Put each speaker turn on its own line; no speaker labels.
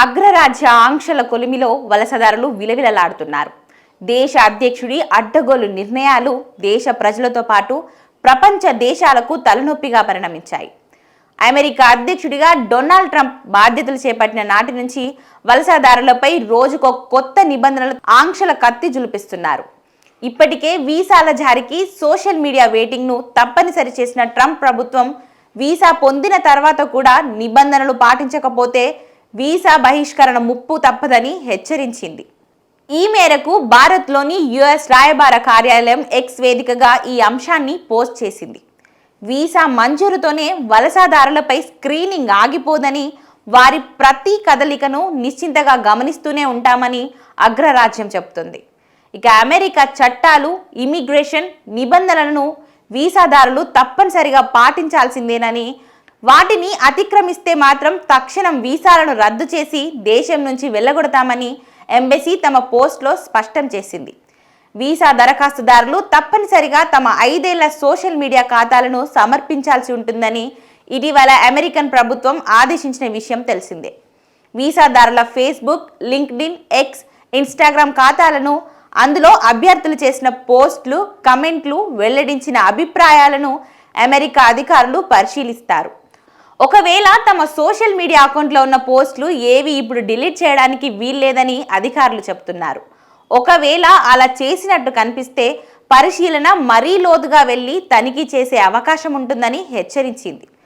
అగ్రరాజ్య ఆంక్షల కొలిమిలో వలసదారులు విలవిలలాడుతున్నారు. దేశ అధ్యక్షుడి అడ్డగోలు నిర్ణయాలు దేశ ప్రజలతో పాటు ప్రపంచ దేశాలకు తలనొప్పిగా పరిణమించాయి. అమెరికా అధ్యక్షుడిగా డొనాల్డ్ ట్రంప్ బాధ్యతలు చేపట్టిన నాటి నుంచి వలసదారులపై రోజుకో కొత్త నిబంధనలు, ఆంక్షల కత్తి జులిపిస్తున్నారు. ఇప్పటికే వీసాల జారీకి సోషల్ మీడియా వెయిటింగ్ను తప్పనిసరి చేసిన ట్రంప్ ప్రభుత్వం వీసా పొందిన తర్వాత కూడా నిబంధనలు పాటించకపోతే వీసా బహిష్కరణ ముప్పు తప్పదని హెచ్చరించింది. ఈ మేరకు భారత్లోని యుఎస్ రాయబార కార్యాలయం ఎక్స్ వేదికగా ఈ అంశాన్ని పోస్ట్ చేసింది. వీసా మంజూరుతోనే వలసదారులపై స్క్రీనింగ్ ఆగిపోదని, వారి ప్రతి కదలికను నిశ్చింతగా గమనిస్తూనే ఉంటామని అగ్రరాజ్యం చెబుతుంది. ఇక అమెరికా చట్టాలు, ఇమిగ్రేషన్ నిబంధనలను వీసాదారులు తప్పనిసరిగా పాటించాల్సిందేనని, వాటిని అతిక్రమిస్తే మాత్రం తక్షణం వీసాలను రద్దు చేసి దేశం నుంచి వెళ్ళగొడతామని ఎంబసీ తమ పోస్ట్లో స్పష్టం చేసింది. వీసా దరఖాస్తుదారులు తప్పనిసరిగా తమ 5 ఏళ్ల సోషల్ మీడియా ఖాతాలను సమర్పించాల్సి ఉంటుందని ఇటీవల అమెరికన్ ప్రభుత్వం ఆదేశించిన విషయం తెలిసిందే. వీసాదారుల ఫేస్బుక్, లింక్డ్ఇన్, ఎక్స్, ఇన్స్టాగ్రామ్ ఖాతాలను, అందులో అభ్యర్థులు చేసిన పోస్టులు, కమెంట్లు, వెల్లడించిన అభిప్రాయాలను అమెరికా అధికారులు పరిశీలిస్తారు. ఒకవేళ తమ సోషల్ మీడియా అకౌంట్లో ఉన్న పోస్టులు ఏవి ఇప్పుడు డిలీట్ చేయడానికి వీల్లేదని అధికారులు చెబుతున్నారు. ఒకవేళ అలా చేసినట్టు కనిపిస్తే పరిశీలన మరీ లోతుగా వెళ్లి తనిఖీ చేసే అవకాశం ఉంటుందని హెచ్చరించింది.